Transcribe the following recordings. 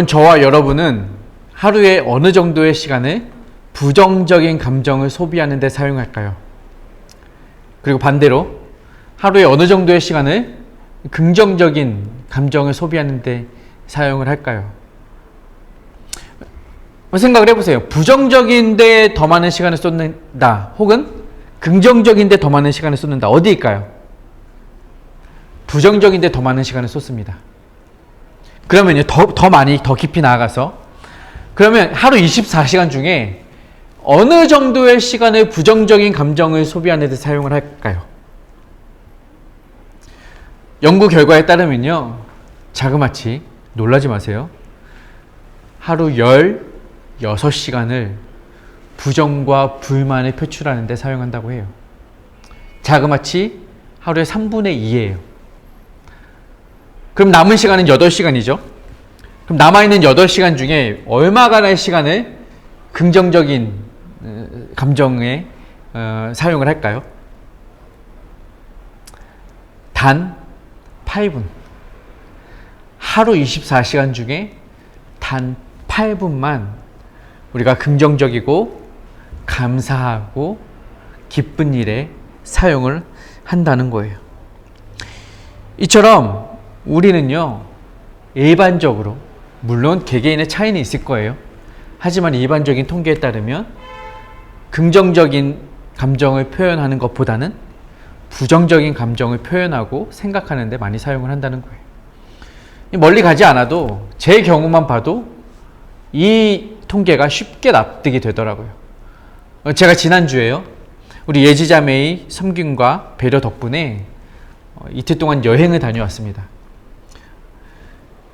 저와 여러분은 하루에 어느 정도의 시간을 부정적인 감정을 소비하는 데 사용할까요? 그리고 반대로 하루에 어느 정도의 시간을 긍정적인 감정을 소비하는 데 사용을 할까요? 생각을 해보세요. 부정적인 데 더 많은 시간을 쏟는다 혹은 긍정적인 데 더 많은 시간을 쏟는다. 어디일까요? 부정적인 데 더 많은 시간을 쏟습니다. 그러면요, 더 깊이 나아가서, 그러면 하루 24시간 중에 어느 정도의 시간을 부정적인 감정을 소비하는 데 사용을 할까요? 연구 결과에 따르면요, 자그마치 놀라지 마세요. 하루 16시간을 부정과 불만을 표출하는 데 사용한다고 해요. 자그마치 하루에 3분의 2예요. 그럼 남은 시간은 8시간이죠. 그럼 남아있는 8시간 중에 얼마간의 시간을 긍정적인 감정에 사용을 할까요? 단 8분. 하루 24시간 중에 단 8분만 우리가 긍정적이고 감사하고 기쁜 일에 사용을 한다는 거예요. 이처럼 우리는요, 일반적으로, 물론 개개인의 차이는 있을 거예요. 하지만 일반적인 통계에 따르면 긍정적인 감정을 표현하는 것보다는 부정적인 감정을 표현하고 생각하는 데 많이 사용을 한다는 거예요. 멀리 가지 않아도 제 경우만 봐도 이 통계가 쉽게 납득이 되더라고요. 제가 지난주에요, 우리 예지자매의 섬김과 배려 덕분에 이틀 동안 여행을 다녀왔습니다.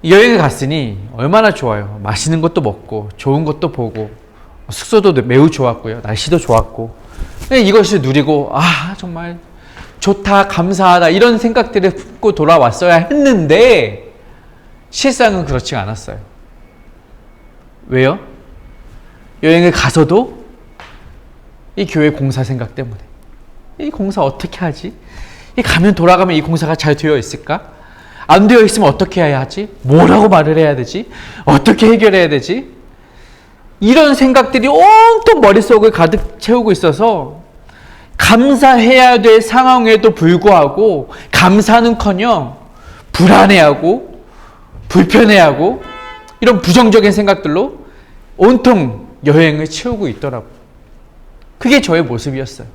여행을 갔으니 얼마나 좋아요. 맛있는 것도 먹고 좋은 것도 보고 숙소도 매우 좋았고요. 날씨도 좋았고, 이것을 누리고 정말 좋다, 감사하다 이런 생각들을 품고 돌아왔어야 했는데 실상은 그렇지 않았어요. 왜요? 여행을 가서도 이 교회 공사 생각 때문에, 이 공사 어떻게 하지? 돌아가면 이 공사가 잘 되어 있을까? 안 되어 있으면 어떻게 해야 하지? 뭐라고 말을 해야 되지? 어떻게 해결해야 되지? 이런 생각들이 온통 머릿속을 가득 채우고 있어서 감사해야 될 상황에도 불구하고 감사는커녕 불안해하고 불편해하고 이런 부정적인 생각들로 온통 여행을 채우고 있더라고요. 그게 저의 모습이었어요.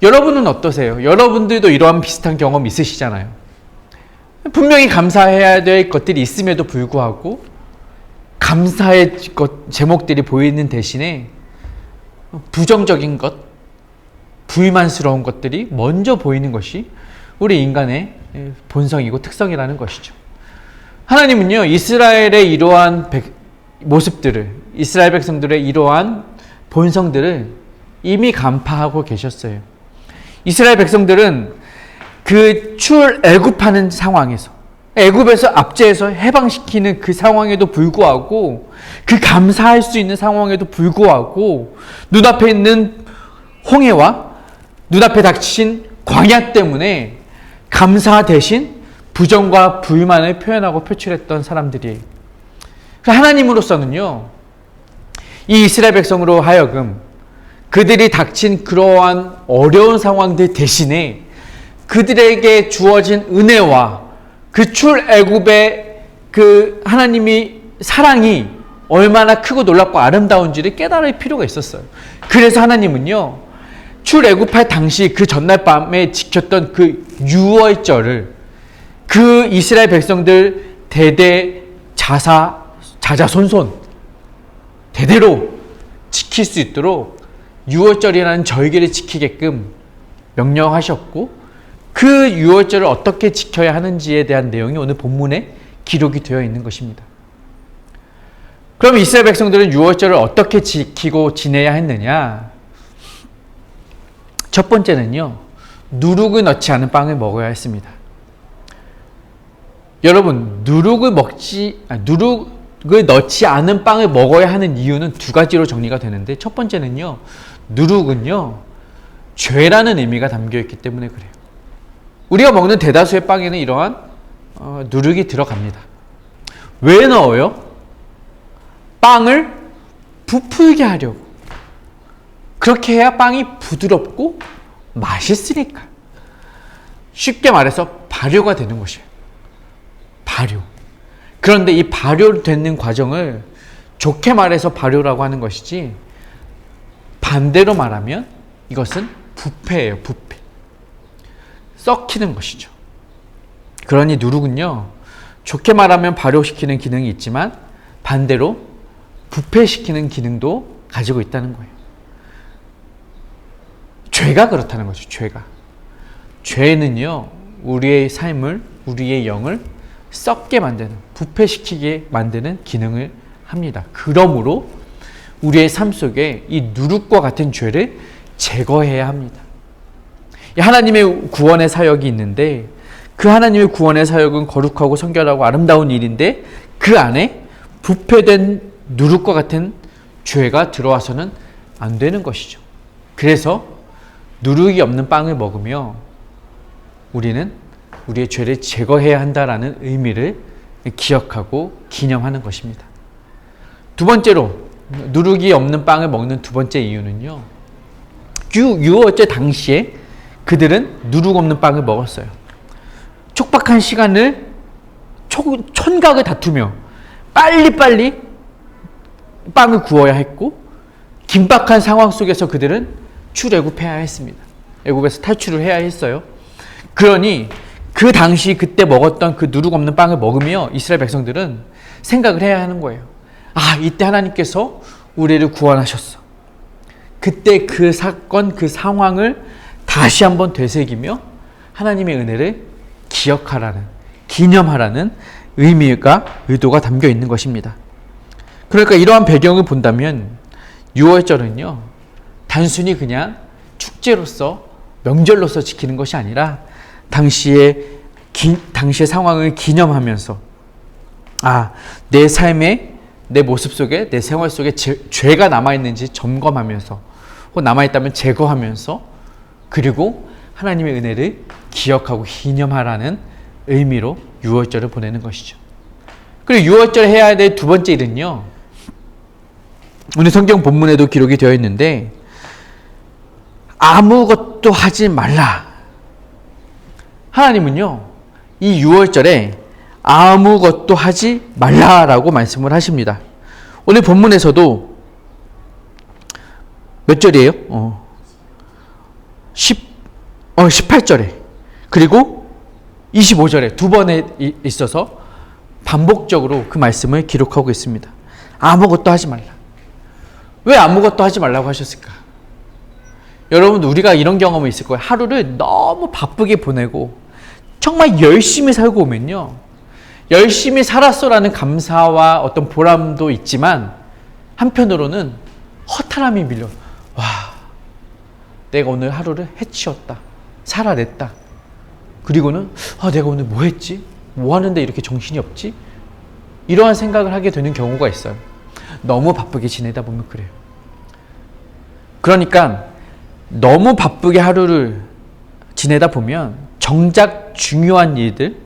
여러분은 어떠세요? 여러분들도 이러한 비슷한 경험 있으시잖아요. 분명히 감사해야 될 것들이 있음에도 불구하고 감사의 제목들이 보이는 대신에 부정적인 것, 불만스러운 것들이 먼저 보이는 것이 우리 인간의 본성이고 특성이라는 것이죠. 하나님은요, 이스라엘의 이러한 모습들을, 이스라엘 백성들의 이러한 본성들을 이미 간파하고 계셨어요. 이스라엘 백성들은 그 출애굽하는 상황에서, 애굽에서 압제해서 해방시키는 그 상황에도 불구하고, 그 감사할 수 있는 상황에도 불구하고 눈앞에 있는 홍해와 눈앞에 닥친 광야 때문에 감사 대신 부정과 불만을 표현하고 표출했던 사람들이에요. 하나님으로서는요, 이 이스라엘 백성으로 하여금 그들이 닥친 그러한 어려운 상황들 대신에 그들에게 주어진 은혜와 그 출애굽의 그 하나님이 사랑이 얼마나 크고 놀랍고 아름다운지를 깨달을 필요가 있었어요. 그래서 하나님은요, 출애굽할 당시 그 전날 밤에 지켰던 그 유월절을 그 이스라엘 백성들 대대 자자손손 대대로 지킬 수 있도록 유월절이라는 절기를 지키게끔 명령하셨고, 그 유월절을 어떻게 지켜야 하는지에 대한 내용이 오늘 본문에 기록이 되어 있는 것입니다. 그럼 이스라엘 백성들은 유월절을 어떻게 지키고 지내야 했느냐? 첫 번째는요, 누룩을 넣지 않은 빵을 먹어야 했습니다. 여러분, 누룩을 넣지 않은 빵을 먹어야 하는 이유는 두 가지로 정리가 되는데, 첫 번째는요, 누룩은요, 죄라는 의미가 담겨 있기 때문에 그래요. 우리가 먹는 대다수의 빵에는 이러한 누룩이 들어갑니다. 왜 넣어요? 빵을 부풀게 하려고. 그렇게 해야 빵이 부드럽고 맛있으니까. 쉽게 말해서 발효가 되는 것이에요. 발효. 그런데 이 발효되는 과정을 좋게 말해서 발효라고 하는 것이지, 반대로 말하면 이것은 부패예요. 부패. 썩히는 것이죠. 그러니 누룩은요, 좋게 말하면 발효시키는 기능이 있지만 반대로 부패시키는 기능도 가지고 있다는 거예요. 죄가 그렇다는 거죠. 죄는요, 우리의 삶을, 우리의 영을 썩게 만드는, 부패시키게 만드는 기능을 합니다. 그러므로 우리의 삶 속에 이 누룩과 같은 죄를 제거해야 합니다. 하나님의 구원의 사역이 있는데, 그 하나님의 구원의 사역은 거룩하고 성결하고 아름다운 일인데, 그 안에 부패된 누룩과 같은 죄가 들어와서는 안 되는 것이죠. 그래서 누룩이 없는 빵을 먹으며 우리는 우리의 죄를 제거해야 한다라는 의미를 기억하고 기념하는 것입니다. 두 번째로, 누룩이 없는 빵을 먹는 두 번째 이유는요, 유월절 당시에 그들은 누룩 없는 빵을 먹었어요. 촉박한 시간을, 촌각을 다투며 빨리빨리 빵을 구워야 했고, 긴박한 상황 속에서 그들은 출애굽해야 했습니다. 애굽에서 탈출을 해야 했어요. 그러니 그 당시 그때 먹었던 그 누룩 없는 빵을 먹으며 이스라엘 백성들은 생각을 해야 하는 거예요. 아, 이때 하나님께서 우리를 구원하셨어. 그때 그 사건, 그 상황을 다시 한번 되새기며 하나님의 은혜를 기억하라는, 기념하라는 의도가 담겨 있는 것입니다. 그러니까 이러한 배경을 본다면 유월절은요, 단순히 그냥 축제로서, 명절로서 지키는 것이 아니라 당시의 상황을 기념하면서, 내 삶에, 내 모습 속에, 내 생활 속에 죄가 남아있는지 점검하면서, 혹은 남아있다면 제거하면서, 그리고 하나님의 은혜를 기억하고 기념하라는 의미로 유월절을 보내는 것이죠. 그리고 유월절 해야 될 두 번째 일은요, 오늘 성경 본문에도 기록이 되어 있는데, 아무것도 하지 말라. 하나님은요, 이 유월절에 아무것도 하지 말라라고 말씀을 하십니다. 오늘 본문에서도 몇 절이에요? 18절에, 그리고 25절에 두 번에 있어서 반복적으로 그 말씀을 기록하고 있습니다. 아무것도 하지 말라. 왜 아무것도 하지 말라고 하셨을까? 여러분, 우리가 이런 경험이 있을 거예요. 하루를 너무 바쁘게 보내고 정말 열심히 살고 오면요, 열심히 살았어라는 감사와 어떤 보람도 있지만 한편으로는 허탈함이 밀려. 와, 내가 오늘 하루를 해치웠다, 살아냈다. 그리고는 내가 오늘 뭐 했지? 뭐 하는데 이렇게 정신이 없지? 이러한 생각을 하게 되는 경우가 있어요. 너무 바쁘게 지내다 보면 그래요. 그러니까 너무 바쁘게 하루를 지내다 보면 정작 중요한 일들,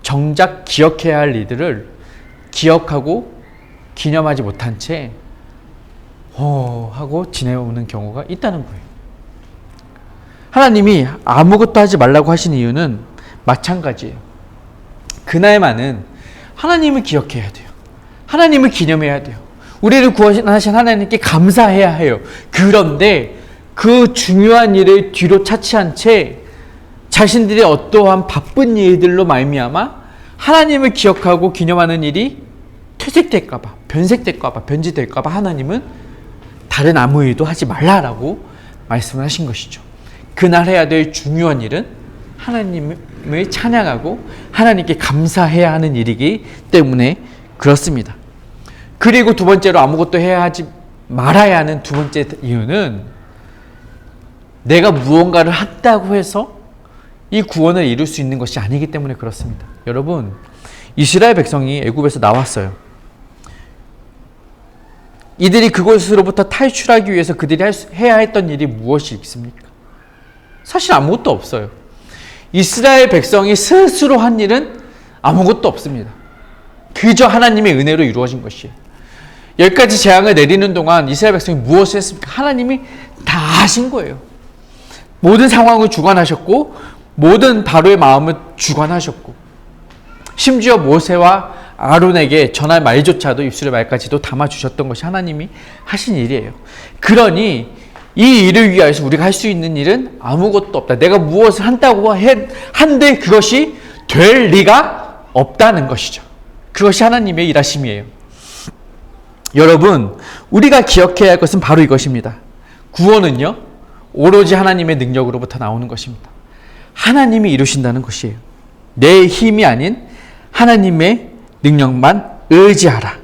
정작 기억해야 할 일들을 기억하고 기념하지 못한 채 하고 지내오는 경우가 있다는 거예요. 하나님이 아무것도 하지 말라고 하신 이유는 마찬가지예요. 그날만은 하나님을 기억해야 돼요. 하나님을 기념해야 돼요. 우리를 구원하신 하나님께 감사해야 해요. 그런데 그 중요한 일을 뒤로 차치한 채 자신들의 어떠한 바쁜 일들로 말미암아 하나님을 기억하고 기념하는 일이 퇴색될까봐, 변색될까봐, 변질될까봐 하나님은 다른 아무 일도 하지 말라라고 말씀을 하신 것이죠. 그날 해야 될 중요한 일은 하나님을 찬양하고 하나님께 감사해야 하는 일이기 때문에 그렇습니다. 그리고 두 번째로 아무것도 하지 말아야 하는 두 번째 이유는 내가 무언가를 한다고 해서 이 구원을 이룰 수 있는 것이 아니기 때문에 그렇습니다. 여러분, 이스라엘 백성이 애굽에서 나왔어요. 이들이 그곳으로부터 탈출하기 위해서 그들이 해야 했던 일이 무엇이 있습니까? 사실 아무것도 없어요. 이스라엘 백성이 스스로 한 일은 아무것도 없습니다. 그저 하나님의 은혜로 이루어진 것이에요. 10가지 재앙을 내리는 동안 이스라엘 백성이 무엇을 했습니까? 하나님이 다 하신 거예요. 모든 상황을 주관하셨고 모든 바로의 마음을 주관하셨고 심지어 모세와 아론에게 전할 말조차도 입술의 말까지도 담아주셨던 것이 하나님이 하신 일이에요. 그러니 이 일을 위하여서 우리가 할 수 있는 일은 아무것도 없다. 내가 무엇을 한다고 한들 그것이 될 리가 없다는 것이죠. 그것이 하나님의 일하심이에요. 여러분, 우리가 기억해야 할 것은 바로 이것입니다. 구원은요, 오로지 하나님의 능력으로부터 나오는 것입니다. 하나님이 이루신다는 것이에요. 내 힘이 아닌 하나님의 능력만 의지하라.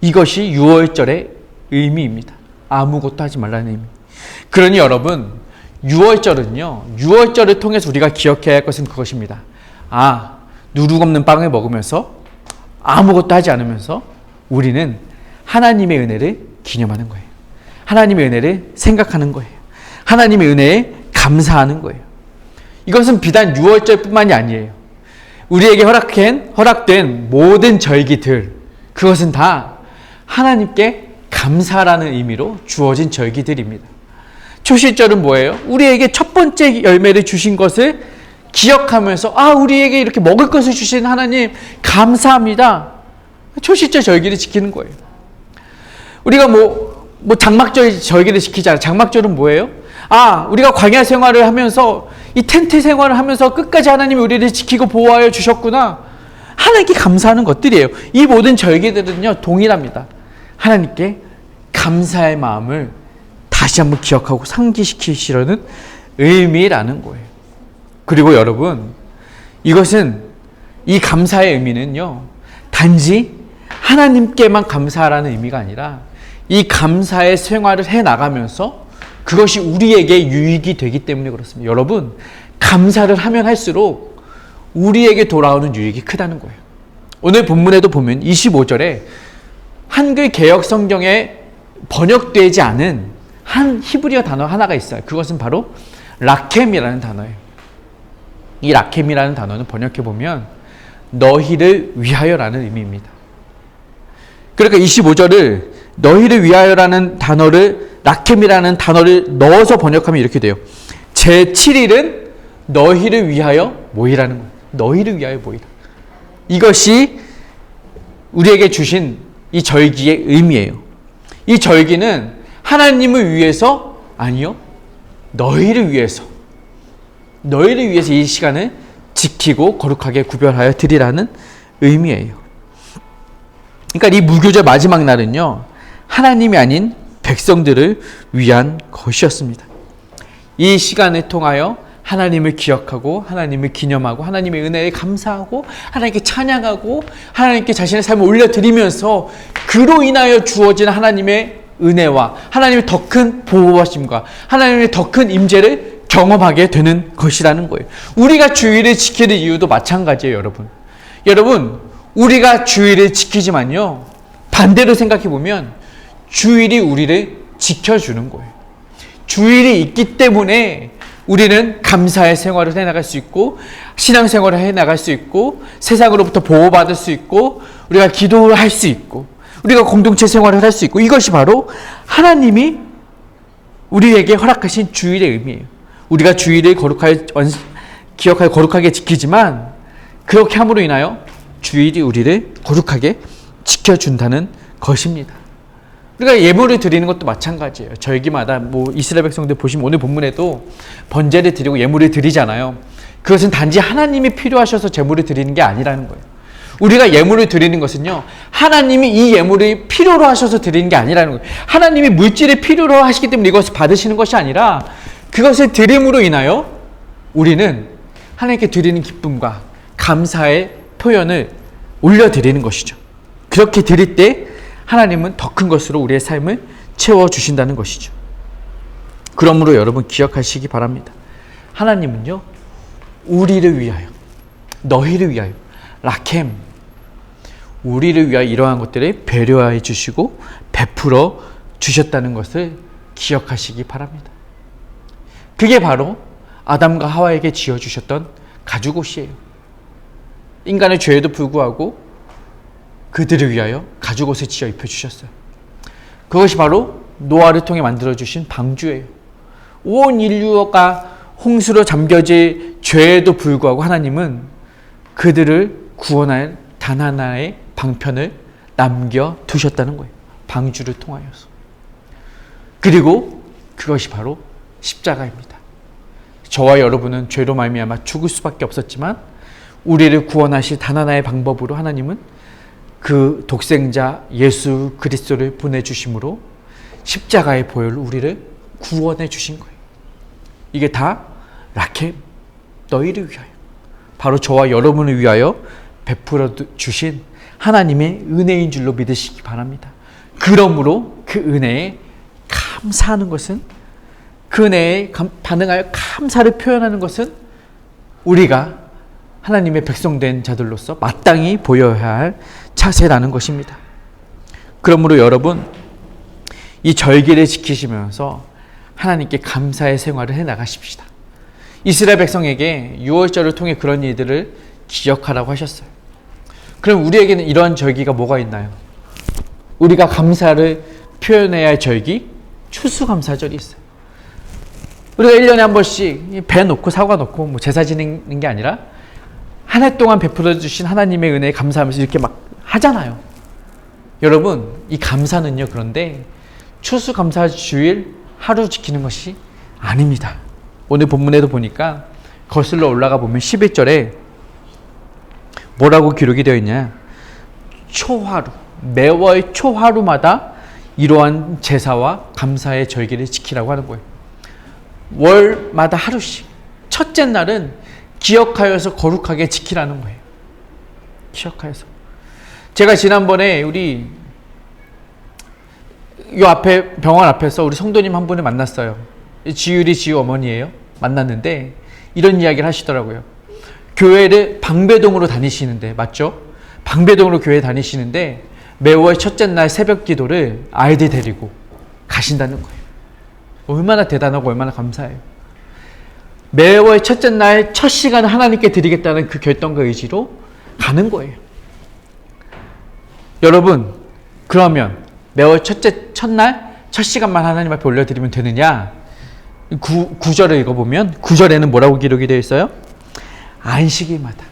이것이 유월절의 의미입니다. 아무것도 하지 말라는 의미. 그러니 여러분, 유월절은요, 유월절을 통해서 우리가 기억해야 할 것은 그것입니다. 누룩 없는 빵을 먹으면서 아무것도 하지 않으면서 우리는 하나님의 은혜를 기념하는 거예요. 하나님의 은혜를 생각하는 거예요. 하나님의 은혜에 감사하는 거예요. 이것은 비단 유월절뿐만이 아니에요. 우리에게 허락된 모든 절기들, 그것은 다 하나님께 감사라는 의미로 주어진 절기들입니다. 초실절은 뭐예요? 우리에게 첫 번째 열매를 주신 것을 기억하면서 우리에게 이렇게 먹을 것을 주신 하나님 감사합니다. 초실절 절기를 지키는 거예요. 우리가 장막절 절기를 지키잖아요. 장막절은 뭐예요? 우리가 광야 생활을 하면서 이 텐트 생활을 하면서 끝까지 하나님이 우리를 지키고 보호하여 주셨구나. 하나님께 감사하는 것들이에요. 이 모든 절기들은요, 동일합니다. 하나님께 감사의 마음을 다시 한번 기억하고 상기시키시려는 의미라는 거예요. 그리고 여러분, 이 감사의 의미는요, 단지 하나님께만 감사하라는 의미가 아니라 이 감사의 생활을 해나가면서 그것이 우리에게 유익이 되기 때문에 그렇습니다. 여러분, 감사를 하면 할수록 우리에게 돌아오는 유익이 크다는 거예요. 오늘 본문에도 보면 25절에 한글 개역 성경에 번역되지 않은 한 히브리어 단어 하나가 있어요. 그것은 바로 라켐이라는 단어예요. 이 라켐이라는 단어는 번역해보면 너희를 위하여라는 의미입니다. 그러니까 25절을 너희를 위하여라는 단어를 라켐이라는 단어를 넣어서 번역하면 이렇게 돼요. 제7일은 너희를 위하여 모이라는 거예요. 너희를 위하여 모이라. 이것이 우리에게 주신 이 절기의 의미예요. 이 절기는 하나님을 위해서 아니요, 너희를 위해서 이 시간을 지키고 거룩하게 구별하여 드리라는 의미예요. 그러니까 이 무교절 마지막 날은요, 하나님이 아닌 백성들을 위한 것이었습니다. 이 시간을 통하여 하나님을 기억하고 하나님을 기념하고 하나님의 은혜에 감사하고 하나님께 찬양하고 하나님께 자신의 삶을 올려드리면서 그로 인하여 주어진 하나님의 은혜와 하나님의 더 큰 보호하심과 하나님의 더 큰 임재를 경험하게 되는 것이라는 거예요. 우리가 주일을 지키는 이유도 마찬가지예요, 여러분. 여러분, 우리가 주일을 지키지만요, 반대로 생각해 보면 주일이 우리를 지켜주는 거예요. 주일이 있기 때문에 우리는 감사의 생활을 해나갈 수 있고 신앙생활을 해나갈 수 있고 세상으로부터 보호받을 수 있고 우리가 기도를 할 수 있고 우리가 공동체 생활을 할 수 있고, 이것이 바로 하나님이 우리에게 허락하신 주일의 의미예요. 우리가 주일을 기억하여 거룩하게 지키지만 그렇게 함으로 인하여 주일이 우리를 거룩하게 지켜준다는 것입니다. 우리가 예물을 드리는 것도 마찬가지예요. 절기마다 이스라엘 백성들 보시면 오늘 본문에도 번제를 드리고 예물을 드리잖아요. 그것은 단지 하나님이 필요하셔서 제물을 드리는 게 아니라는 거예요. 우리가 예물을 드리는 것은요, 하나님이 이 예물을 필요로 하셔서 드리는 게 아니라는 거예요. 하나님이 물질을 필요로 하시기 때문에 이것을 받으시는 것이 아니라 그것을 드림으로 인하여 우리는 하나님께 드리는 기쁨과 감사의 표현을 올려드리는 것이죠. 그렇게 드릴 때 하나님은 더 큰 것으로 우리의 삶을 채워주신다는 것이죠. 그러므로 여러분 기억하시기 바랍니다. 하나님은요, 우리를 위하여, 너희를 위하여, 라켐, 우리를 위하여 이러한 것들을 배려해 주시고 베풀어 주셨다는 것을 기억하시기 바랍니다. 그게 바로 아담과 하와에게 지어주셨던 가죽옷이에요. 인간의 죄에도 불구하고 그들을 위하여 가죽옷을 지어 입혀주셨어요. 그것이 바로 노아를 통해 만들어주신 방주예요. 온 인류가 홍수로 잠겨질 죄에도 불구하고 하나님은 그들을 구원할 단 하나의 방편을 남겨두셨다는 거예요. 방주를 통하여서. 그리고 그것이 바로 십자가입니다. 저와 여러분은 죄로 말미암아 죽을 수밖에 없었지만 우리를 구원하실 단 하나의 방법으로 하나님은 그 독생자 예수 그리스도를 보내주심으로 십자가의 보혈로 우리를 구원해 주신 거예요. 이게 다 라켓 너희를 위하여, 바로 저와 여러분을 위하여 베풀어 주신 하나님의 은혜인 줄로 믿으시기 바랍니다. 그러므로 그 은혜에 감사하는 것은, 그 은혜에 반응하여 감사를 표현하는 것은 우리가 하나님의 백성된 자들로서 마땅히 보여야 할 자세라는 것입니다. 그러므로 여러분, 이 절기를 지키시면서 하나님께 감사의 생활을 해나가십시다. 이스라엘 백성에게 유월절을 통해 그런 일들을 기억하라고 하셨어요. 그럼 우리에게는 이러한 절기가 뭐가 있나요? 우리가 감사를 표현해야 할 절기, 추수감사절이 있어요. 우리가 1년에 한 번씩 배 놓고 사과 놓고 뭐 제사 지내는 게 아니라 한 해 동안 베풀어 주신 하나님의 은혜에 감사하면서 이렇게 막 하잖아요. 여러분, 이 감사는요, 그런데 추수감사주일 하루 지키는 것이 아닙니다. 오늘 본문에도 보니까 거슬러 올라가 보면 11절에 뭐라고 기록이 되어 있냐? 초하루, 매월 초하루마다 이러한 제사와 감사의 절기를 지키라고 하는 거예요. 월마다 하루씩. 첫째 날은 기억하여서 거룩하게 지키라는 거예요. 기억하여서. 제가 지난번에 우리 요 앞에 병원 앞에서 우리 성도님 한 분을 만났어요. 지율이 지유 어머니예요. 만났는데 이런 이야기를 하시더라고요. 교회를 방배동으로 다니시는데, 맞죠? 방배동으로 교회 다니시는데 매월 첫째 날 새벽 기도를 아이들 데리고 가신다는 거예요. 얼마나 대단하고 얼마나 감사해요. 매월 첫째 날 첫 시간을 하나님께 드리겠다는 그 결단과 의지로 가는 거예요. 여러분, 그러면 매월 첫날 첫 시간만 하나님 앞에 올려드리면 되느냐? 구절을 읽어보면 9절에는 뭐라고 기록이 되어 있어요? 안식일마다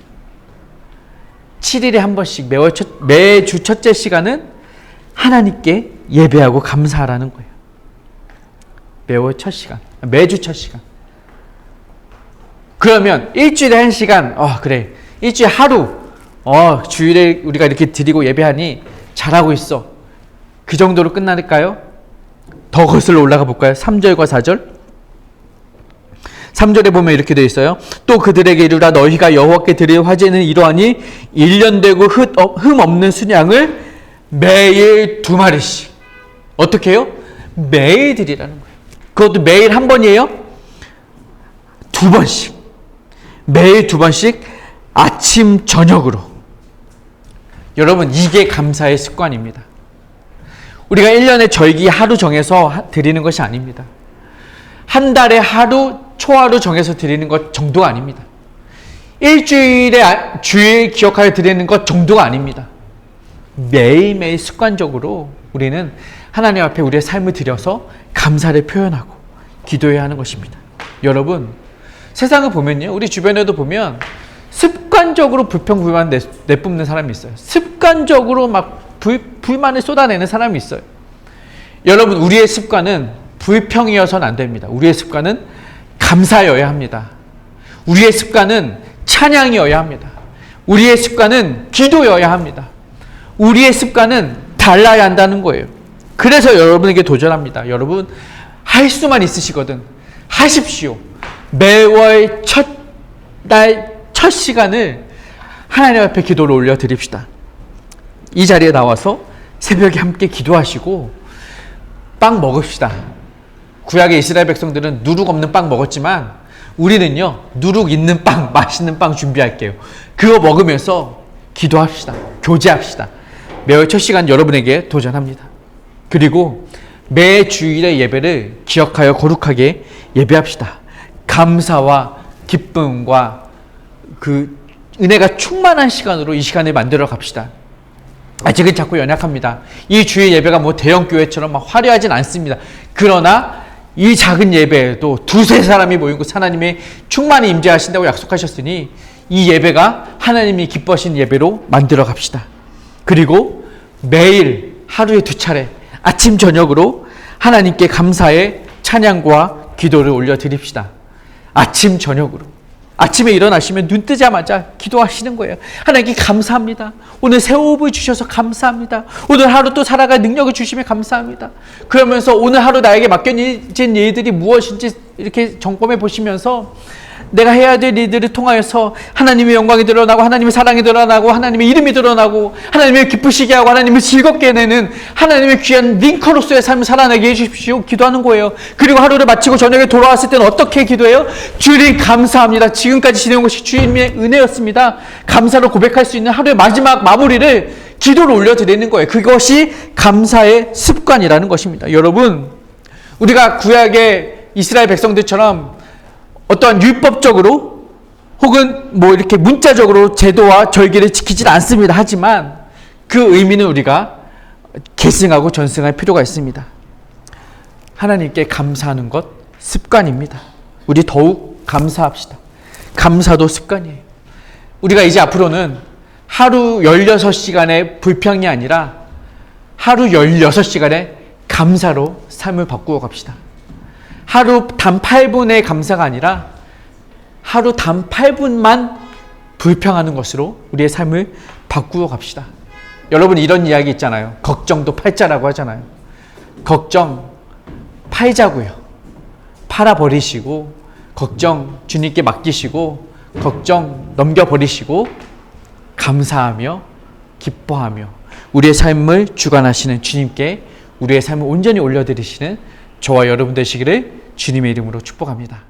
7일에 한 번씩 매주 첫째 시간은 하나님께 예배하고 감사하라는 거예요. 매주 첫 시간. 그러면 일주일에 한 시간, 그래, 일주일에 하루, 주일에 우리가 이렇게 드리고 예배하니 잘하고 있어. 그 정도로 끝날까요? 더 거슬러 올라가 볼까요? 3절과 4절. 3절에 보면 이렇게 되어 있어요. 또 그들에게 이르라, 너희가 여호와께 드릴 화제는 이러하니 1년 되고 흠 없는 순양을 매일 2마리씩. 어떻게 해요? 매일 드리라는 거예요. 그것도 매일 한 번이에요? 2번씩. 매일 2번씩 아침 저녁으로. 여러분, 이게 감사의 습관입니다. 우리가 1년에 절기 하루 정해서 드리는 것이 아닙니다. 한 달에 하루, 초하루 정해서 드리는 것 정도가 아닙니다. 일주일에 주일 기억하여 드리는 것 정도가 아닙니다. 매일매일 습관적으로 우리는 하나님 앞에 우리의 삶을 드려서 감사를 표현하고 기도해야 하는 것입니다. 여러분, 세상을 보면요, 우리 주변에도 보면 습관적으로 불평불만 내뿜는 사람이 있어요. 습관적으로 막 불만을 쏟아내는 사람이 있어요. 여러분, 우리의 습관은 불평이어서는 안 됩니다. 우리의 습관은 감사여야 합니다. 우리의 습관은 찬양이어야 합니다. 우리의 습관은 기도여야 합니다. 우리의 습관은 달라야 한다는 거예요. 그래서 여러분에게 도전합니다. 여러분, 할 수만 있으시거든 하십시오. 매월 첫 시간을 하나님 앞에 기도를 올려드립시다. 이 자리에 나와서 새벽에 함께 기도하시고 빵 먹읍시다. 구약의 이스라엘 백성들은 누룩 없는 빵 먹었지만 우리는요, 누룩 있는 빵, 맛있는 빵 준비할게요. 그거 먹으면서 기도합시다. 교제합시다. 매월 첫 시간 여러분에게 도전합니다. 그리고 매 주일의 예배를 기억하여 거룩하게 예배합시다. 감사와 기쁨과 그 은혜가 충만한 시간으로 이 시간을 만들어 갑시다. 아직은 자꾸 연약합니다. 이 주일 예배가 뭐 대형 교회처럼 막 화려하진 않습니다. 그러나 이 작은 예배에도 두세 사람이 모이고 하나님의 충만히 임재하신다고 약속하셨으니 이 예배가 하나님이 기뻐하신 예배로 만들어 갑시다. 그리고 매일 하루에 2차례 아침 저녁으로 하나님께 감사의 찬양과 기도를 올려드립시다. 아침 저녁으로. 아침에 일어나시면 눈 뜨자마자 기도하시는 거예요. 하나님께 감사합니다. 오늘 새 호흡을 주셔서 감사합니다. 오늘 하루 또 살아갈 능력을 주시면 감사합니다. 그러면서 오늘 하루 나에게 맡겨진 일들이 무엇인지 이렇게 점검해 보시면서 내가 해야 될 일들을 통하여서 하나님의 영광이 드러나고 하나님의 사랑이 드러나고 하나님의 이름이 드러나고 하나님을 기쁘시게 하고 하나님을 즐겁게 해내는 하나님의 귀한 링커로서의 삶을 살아내게 해주십시오. 기도하는 거예요. 그리고 하루를 마치고 저녁에 돌아왔을 때는 어떻게 기도해요? 주님 감사합니다. 지금까지 지내온 것이 주님의 은혜였습니다. 감사로 고백할 수 있는 하루의 마지막 마무리를 기도로 올려드리는 거예요. 그것이 감사의 습관이라는 것입니다. 여러분, 우리가 구약의 이스라엘 백성들처럼 어떠한 율법적으로 혹은 뭐 이렇게 문자적으로 제도와 절기를 지키질 않습니다. 하지만 그 의미는 우리가 계승하고 전승할 필요가 있습니다. 하나님께 감사하는 것 습관입니다. 우리 더욱 감사합시다. 감사도 습관이에요. 우리가 이제 앞으로는 하루 16시간의 불평이 아니라 하루 16시간의 감사로 삶을 바꾸어 갑시다. 하루 단 8분의 감사가 아니라 하루 단 8분만 불평하는 것으로 우리의 삶을 바꾸어 갑시다. 여러분, 이런 이야기 있잖아요. 걱정도 팔자라고 하잖아요. 걱정 팔자고요. 팔아버리시고 걱정 주님께 맡기시고 걱정 넘겨버리시고 감사하며 기뻐하며 우리의 삶을 주관하시는 주님께 우리의 삶을 온전히 올려드리시는 저와 여러분 되시기를 주님의 이름으로 축복합니다.